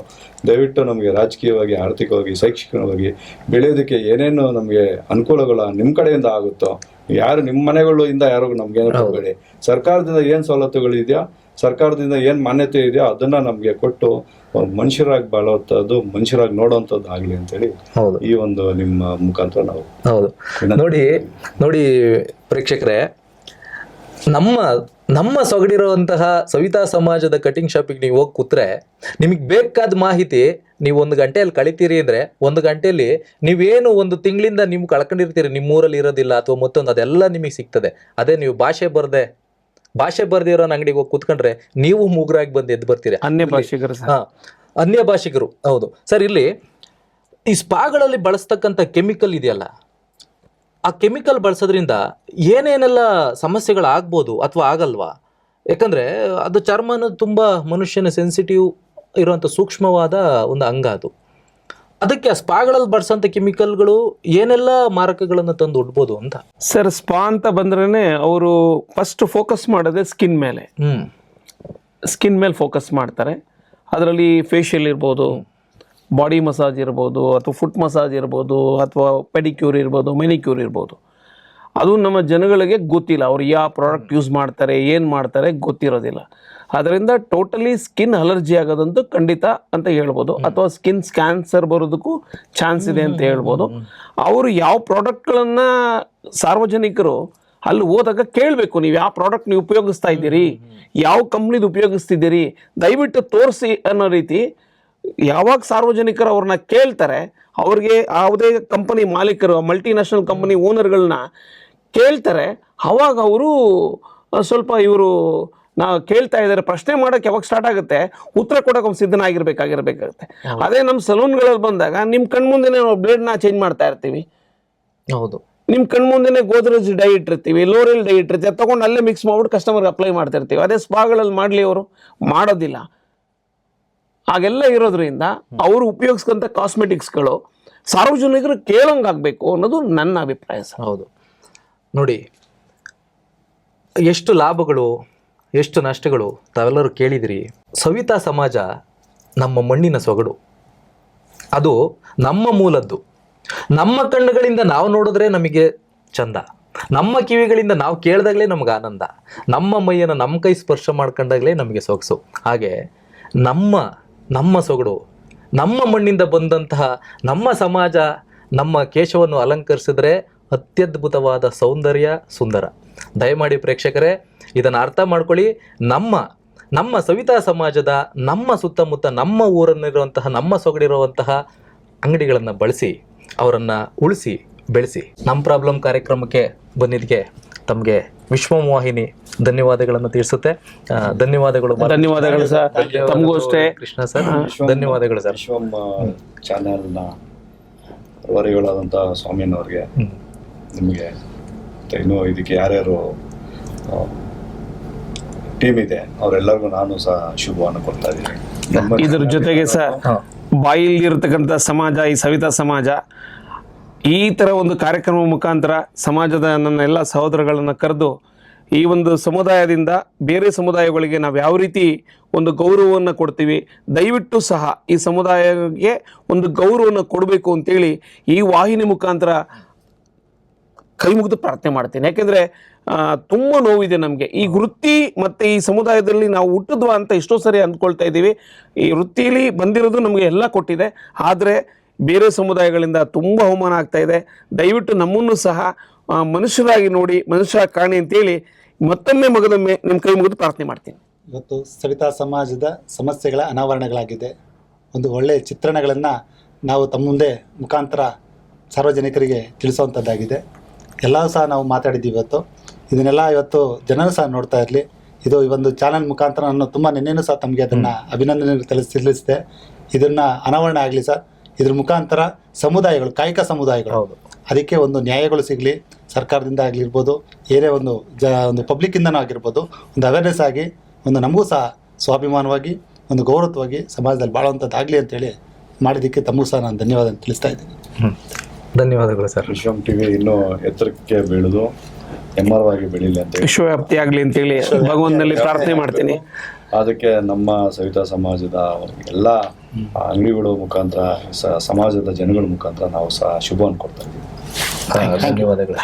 ದಯವಿಟ್ಟು ನಮಗೆ ರಾಜಕೀಯವಾಗಿ, ಆರ್ಥಿಕವಾಗಿ, ಶೈಕ್ಷಣಿಕವಾಗಿ ಬೆಳೆಯೋದಕ್ಕೆ ಏನೇನು ನಮಗೆ ಅನುಕೂಲಗಳು ನಿಮ್ಮ ಕಡೆಯಿಂದ ಆಗುತ್ತೋ, ಯಾರು ನಿಮ್ಮ ಮನೆಗಳಿಂದ ಯಾರು ನಮ್ಗೇನು ಕೊಡಬೇಡಿ. ಸರ್ಕಾರದಿಂದ ಏನು ಸವಲತ್ತುಗಳು ಇದೆಯೋ, ಸರ್ಕಾರದಿಂದ ಏನು ಮಾನ್ಯತೆ ಇದೆಯೋ ಅದನ್ನ ನಮಗೆ ಕೊಟ್ಟು ಮನುಷ್ಯರಾಗಿ ಬಾಳುವಂಥದ್ದು, ಮನುಷ್ಯರಾಗಿ ನೋಡುವಂಥದ್ದು ಆಗಲಿ ಅಂತೇಳಿ ಈ ಒಂದು ನಿಮ್ಮ ಮುಖಾಂತರ ನಾವು ನೋಡಿ ಪ್ರೇಕ್ಷಕರೇ, ನಮ್ಮ ಸೊಗಡಿರುವಂತಹ ಸವಿತಾ ಸಮಾಜದ ಕಟಿಂಗ್ ಶಾಪಿಗೆ ನೀವು ಹೋಗಿ ಕೂತ್ರೆ ನಿಮಗೆ ಬೇಕಾದ ಮಾಹಿತಿ ನೀವು 1 ಗಂಟೆಯಲ್ಲಿ ಕಳಿತೀರಿ ಅಂದರೆ 1 ಗಂಟೆಯಲ್ಲಿ ನೀವೇನು 1 ತಿಂಗಳಿಂದ ನೀವು ಕಳ್ಕೊಂಡಿರ್ತೀರಿ, ನಿಮ್ಮ ಊರಲ್ಲಿ ಇರೋದಿಲ್ಲ ಅಥವಾ ಮತ್ತೊಂದು, ಅದೆಲ್ಲ ನಿಮಗೆ ಸಿಗ್ತದೆ. ಅದೇ ನೀವು ಭಾಷೆ ಬರ್ದಿರೋ ಅಂಗಡಿಗೆ ಹೋಗಿ ಕೂತ್ಕೊಂಡ್ರೆ ನೀವು ಮೂಗರಾಗಿ ಬಂದು ಎದ್ದು ಬರ್ತೀರಿ. ಅನ್ಯ ಭಾಷಿಕರು. ಹೌದು ಸರ್. ಇಲ್ಲಿ ಈ ಸ್ಪಾಗಳಲ್ಲಿ ಬಳಸ್ತಕ್ಕಂಥ ಕೆಮಿಕಲ್ ಇದೆಯಲ್ಲ, ಆ ಕೆಮಿಕಲ್ ಬಳಸೋದ್ರಿಂದ ಏನೇನೆಲ್ಲ ಸಮಸ್ಯೆಗಳಾಗ್ಬೋದು ಅಥವಾ ಆಗಲ್ವಾ? ಯಾಕಂದರೆ ಅದು ಚರ್ಮನ ತುಂಬ ಮನುಷ್ಯನ ಸೆನ್ಸಿಟಿವ್ ಇರುವಂಥ ಸೂಕ್ಷ್ಮವಾದ ಒಂದು ಅಂಗ ಅದು. ಅದಕ್ಕೆ ಆ ಸ್ಪಾಗಳಲ್ಲಿ ಬಳಸೋಂಥ ಕೆಮಿಕಲ್ಗಳು ಏನೆಲ್ಲ ಮಾರಕಗಳನ್ನು ತಂದು ಉಡ್ಬೋದು ಅಂತ. ಸರ್, ಸ್ಪಾ ಅಂತ ಬಂದ್ರೇ ಅವರು ಫಸ್ಟ್ ಫೋಕಸ್ ಮಾಡೋದೇ ಸ್ಕಿನ್ ಮೇಲೆ. ಸ್ಕಿನ್ ಮೇಲೆ ಫೋಕಸ್ ಮಾಡ್ತಾರೆ. ಅದರಲ್ಲಿ ಫೇಶಿಯಲ್ ಇರ್ಬೋದು, ಬಾಡಿ ಮಸಾಜ್ ಇರ್ಬೋದು, ಅಥವಾ ಫುಟ್ ಮಸಾಜ್ ಇರ್ಬೋದು, ಅಥವಾ ಪೆಡಿಕ್ಯೂರ್ ಇರ್ಬೋದು, ಮೆನಿಕ್ಯೂರ್ ಇರ್ಬೋದು. ಅದು ನಮ್ಮ ಜನಗಳಿಗೆ ಗೊತ್ತಿಲ್ಲ. ಅವ್ರು ಯಾವ ಪ್ರಾಡಕ್ಟ್ ಯೂಸ್ ಮಾಡ್ತಾರೆ, ಏನು ಮಾಡ್ತಾರೆ ಗೊತ್ತಿರೋದಿಲ್ಲ. ಅದರಿಂದ ಟೋಟಲಿ ಸ್ಕಿನ್ ಅಲರ್ಜಿ ಆಗೋದಂತೂ ಖಂಡಿತ ಅಂತ ಹೇಳ್ಬೋದು, ಅಥವಾ ಸ್ಕಿನ್ ಕ್ಯಾನ್ಸರ್ ಬರೋದಕ್ಕೂ ಚಾನ್ಸ್ ಇದೆ ಅಂತ ಹೇಳ್ಬೋದು. ಅವರು ಯಾವ ಪ್ರಾಡಕ್ಟ್ಗಳನ್ನು ಸಾರ್ವಜನಿಕರು ಅಲ್ಲಿ ಹೋದಾಗ ಕೇಳಬೇಕು, ನೀವು ಯಾವ ಪ್ರಾಡಕ್ಟ್ ನೀವು ಉಪಯೋಗಿಸ್ತಾ ಇದ್ದೀರಿ, ಯಾವ ಕಂಪ್ನಿದು ಉಪಯೋಗಿಸ್ತಿದ್ದೀರಿ, ದಯವಿಟ್ಟು ತೋರಿಸಿ ಅನ್ನೋ ರೀತಿ ಯಾವಾಗ ಸಾರ್ವಜನಿಕರು ಅವ್ರನ್ನ ಕೇಳ್ತಾರೆ, ಅವ್ರಿಗೆ ಯಾವುದೇ ಕಂಪನಿ ಮಾಲೀಕರು, ಮಲ್ಟಿನ್ಯಾಷನಲ್ ಕಂಪನಿ ಓನರ್ಗಳನ್ನ ಕೇಳ್ತಾರೆ, ಅವಾಗ ಅವರು ಸ್ವಲ್ಪ ಇವರು ನಾವು ಕೇಳ್ತಾ ಇದ್ದಾರೆ ಪ್ರಶ್ನೆ ಮಾಡೋಕೆ ಯಾವಾಗ ಸ್ಟಾರ್ಟ್ ಆಗುತ್ತೆ, ಉತ್ತರ ಕೊಡೋಕೆ ಸಿದ್ಧನಾಗಿರ್ಬೇಕಾಗುತ್ತೆ. ಅದೇ ನಮ್ಮ ಸಲೂನ್ಗಳಲ್ಲಿ ಬಂದಾಗ ನಿಮ್ಮ ಕಣ್ಮುಂದೆನೇ ನಾವು ಬ್ಲೇಡ್ನ ಚೇಂಜ್ ಮಾಡ್ತಾ ಇರ್ತೀವಿ. ಹೌದು, ನಿಮ್ಮ ಕಣ್ಮುಂದೆನೇ ಗೋದ್ರೇಜ್ ಡೈ ಇಟ್ಟಿರ್ತೀವಿ, ಲೋರೆಲ್ ಡೈ ಇಟ್ಟಿರ್ತೀವಿ, ತಗೊಂಡು ಅಲ್ಲೇ ಮಿಕ್ಸ್ ಮಾಡ್ಬಿಟ್ಟು ಕಸ್ಟಮರ್ಗೆ ಅಪ್ಲೈ ಮಾಡ್ತಾ ಇರ್ತೀವಿ. ಅದೇ ಸ್ಪಾಗಳಲ್ಲಿ ಮಾಡಲಿ, ಅವರು ಮಾಡೋದಿಲ್ಲ. ಹಾಗೆಲ್ಲ ಇರೋದ್ರಿಂದ ಅವರು ಉಪಯೋಗಿಸ್ಕೊಂಥ ಕಾಸ್ಮೆಟಿಕ್ಸ್ಗಳು ಸಾರ್ವಜನಿಕರು ಕೇಳೋಂಗಾಗಬೇಕು ಅನ್ನೋದು ನನ್ನ ಅಭಿಪ್ರಾಯ ಸರ್. ಹೌದು, ನೋಡಿ ಎಷ್ಟು ಲಾಭಗಳು ಎಷ್ಟು ನಷ್ಟಗಳು ತಾವೆಲ್ಲರೂ ಕೇಳಿದಿರಿ. ಸವಿತಾ ಸಮಾಜ ನಮ್ಮ ಮಣ್ಣಿನ ಸೊಗಡು, ಅದು ನಮ್ಮ ಮೂಲದ್ದು. ನಮ್ಮ ಕಣ್ಣುಗಳಿಂದ ನಾವು ನೋಡಿದ್ರೆ ನಮಗೆ ಚಂದ, ನಮ್ಮ ಕಿವಿಗಳಿಂದ ನಾವು ಕೇಳಿದಾಗಲೇ ನಮ್ಗೆ ಆನಂದ, ನಮ್ಮ ಮೈಯನ್ನು ನಮ್ಮ ಕೈ ಸ್ಪರ್ಶ ಮಾಡ್ಕೊಂಡಾಗಲೇ ನಮಗೆ ಸೊಗಸು. ಹಾಗೆ ನಮ್ಮ ಸೊಗಡು, ನಮ್ಮ ಮಣ್ಣಿಂದ ಬಂದಂತಹ ನಮ್ಮ ಸಮಾಜ ನಮ್ಮ ಕೇಶವನ್ನು ಅಲಂಕರಿಸಿದ್ರೆ ಅತ್ಯದ್ಭುತವಾದ ಸೌಂದರ್ಯ ಸುಂದರ. ದಯಮಾಡಿ ಪ್ರೇಕ್ಷಕರೇ ಇದನ್ನು ಅರ್ಥ ಮಾಡ್ಕೊಳ್ಳಿ. ನಮ್ಮ ಸವಿತಾ ಸಮಾಜದ ನಮ್ಮ ಸುತ್ತಮುತ್ತ ನಮ್ಮ ಊರಲ್ಲಿರುವಂತಹ ನಮ್ಮ ಸೊಗಡಿರುವಂತಹ ಅಂಗಡಿಗಳನ್ನು ಬಳಸಿ ಅವರನ್ನು ಉಳಿಸಿ ಬೆಳೆಸಿ. ನಮ್ಮ ಪ್ರಾಬ್ಲಮ್ ಕಾರ್ಯಕ್ರಮಕ್ಕೆ ಬಂದಿದ್ದಕ್ಕೆ ತಮಗೆ ವಿಶ್ವವಾಹಿನಿ ಧನ್ಯವಾದಗಳನ್ನು ತೀರಿಸುತ್ತೆ. ಧನ್ಯವಾದಗಳು ಸರ್, ತಮಗೂ ಅಷ್ಟೇ ಕೃಷ್ಣ ಸರ್, ಧನ್ಯವಾದಗಳು ಸರ್. ವಿಶ್ವಂ ಚಾನೆಲ್ನ ವರಿಗಳಾದಂಥ ಸ್ವಾಮಿನವ್ರಿಗೆ, ನಿಮಗೆ ಇನ್ನು ಇದಕ್ಕೆ ಯಾರ್ಯಾರು ಟೀಮ್ ಇದೆ ಅವರೆಲ್ಲರಿಗೂ ನಾನು ಸಹ ಶುಭವನ್ನು ಕೊಡ್ತಾ ಇದ್ದೀನಿ. ಇದ್ರ ಜೊತೆಗೆ ಸರ್, ಬಾಯಿಲಿರ್ತಕ್ಕಂಥ ಸಮಾಜ, ಈ ಸವಿತಾ ಸಮಾಜ ಈ ಥರ ಒಂದು ಕಾರ್ಯಕ್ರಮ ಮುಖಾಂತರ ಸಮಾಜದ ನನ್ನ ಎಲ್ಲ ಸಹೋದರಗಳನ್ನು ಕರೆದು ಈ ಒಂದು ಸಮುದಾಯದಿಂದ ಬೇರೆ ಸಮುದಾಯಗಳಿಗೆ ನಾವು ಯಾವ ರೀತಿ ಒಂದು ಗೌರವವನ್ನು ಕೊಡ್ತೀವಿ, ದಯವಿಟ್ಟು ಸಹ ಈ ಸಮುದಾಯಕ್ಕೆ ಒಂದು ಗೌರವವನ್ನು ಕೊಡಬೇಕು ಅಂತೇಳಿ ಈ ವಾಹಿನಿ ಮುಖಾಂತರ ಕೈ ಮುಗಿದು ಪ್ರಾರ್ಥನೆ ಮಾಡ್ತೀನಿ. ಯಾಕೆಂದರೆ ತುಂಬ ನೋವಿದೆ ನಮಗೆ. ಈ ವೃತ್ತಿ ಮತ್ತು ಈ ಸಮುದಾಯದಲ್ಲಿ ನಾವು ಹುಟ್ಟಿದ್ವಾ ಅಂತ ಎಷ್ಟೋ ಸರಿ ಅಂದ್ಕೊಳ್ತಾ ಇದ್ದೀವಿ. ಈ ವೃತ್ತಿಯಲ್ಲಿ ಬಂದಿರೋದು ನಮಗೆ ಎಲ್ಲ ಕೊಟ್ಟಿದೆ, ಆದರೆ ಬೇರೆ ಸಮುದಾಯಗಳಿಂದ ತುಂಬ ಅವಮಾನ ಆಗ್ತಾ ಇದೆ. ದಯವಿಟ್ಟು ನಮ್ಮನ್ನು ಸಹ ಮನುಷ್ಯರಾಗಿ ನೋಡಿ, ಮನುಷ್ಯ ಕಾಣಿ ಅಂತೇಳಿ ಮತ್ತೊಮ್ಮೆ ಮಗದೊಮ್ಮೆ ನಿಮ್ಮ ಕೈ ಮುಗಿದು ಪ್ರಾರ್ಥನೆ ಮಾಡ್ತೀನಿ. ಇವತ್ತು ಸವಿತಾ ಸಮಾಜದ ಸಮಸ್ಯೆಗಳ ಅನಾವರಣಗಳಾಗಿದೆ. ಒಂದು ಒಳ್ಳೆಯ ಚಿತ್ರಣಗಳನ್ನು ನಾವು ತಮ್ಮ ಮುಂದೆ ಮುಖಾಂತರ ಸಾರ್ವಜನಿಕರಿಗೆ ತಿಳಿಸುವಂಥದ್ದಾಗಿದೆ. ಎಲ್ಲವೂ ಸಹ ನಾವು ಮಾತಾಡಿದ್ದೀವಿ ಇವತ್ತು. ಇದನ್ನೆಲ್ಲ ಇವತ್ತು ಜನರು ಸಹ ನೋಡ್ತಾ ಇರಲಿ. ಇದು ಈ ಒಂದು ಚಾನಲ್ ಮುಖಾಂತರ ನಾನು ತುಂಬ ನಿನ್ನೆನೂ ಸಹ ತಮಗೆ ಅದನ್ನು ಅಭಿನಂದನೆ ತಿಳಿಸಿದೆ. ಇದನ್ನು ಅನಾವರಣ ಆಗಲಿ ಸರ್. ಇದ್ರ ಮುಖಾಂತರ ಸಮುದಾಯಗಳು, ಕಾಯಕ ಸಮುದಾಯಗಳು, ಅದಕ್ಕೆ ಒಂದು ನ್ಯಾಯಗಳು ಸಿಗಲಿ, ಸರ್ಕಾರದಿಂದ ಆಗಿರ್ಬೋದು, ಏನೇ ಒಂದು ಪಬ್ಲಿಕ್ಕಿಂದನೂ ಆಗಿರ್ಬೋದು, ಒಂದು ಅವೇರ್ನೆಸ್ ಆಗಿ ಒಂದು ನಮಗೂ ಸಹ ಸ್ವಾಭಿಮಾನವಾಗಿ ಒಂದು ಗೌರವವಾಗಿ ಸಮಾಜದಲ್ಲಿ ಬಾಳುವಂಥದ್ದಾಗಲಿ ಅಂತೇಳಿ ಮಾಡಿದ್ದಕ್ಕೆ ತಮಗೂ ಸಹ ನಾನು ಧನ್ಯವಾದ ತಿಳಿಸ್ತಾ ಇದ್ದೀನಿ. ಧನ್ಯವಾದಗಳು ಸರ್. ವಿಶ್ವಂ ಟಿವಿ ಇನ್ನೂ ಎತ್ತರಕ್ಕೆ ಬೆಳೆದು ಎಮ್ಮರವಾಗಿ ಬೆಳೀಲಿ ಅಂತ ವಿಶ್ವವ್ಯಾಪ್ತಿ ಆಗಲಿ ಅಂತೇಳಿ ಭಗವಂತನಲ್ಲಿ ಪ್ರಾರ್ಥನೆ ಮಾಡ್ತೀನಿ. ಅದಕ್ಕೆ ನಮ್ಮ ಸವಿತಾ ಸಮಾಜದ ಎಲ್ಲ ಅಂಗಡಿಗಳ ಮುಖಾಂತರ ಸಮಾಜದ ಜನಗಳ ಮುಖಾಂತರ ನಾವು ಸಹ ಶುಭವನ್ನು ಕೊಡ್ತಾ ಇದ್ದೀವಿ. ಧನ್ಯವಾದಗಳು.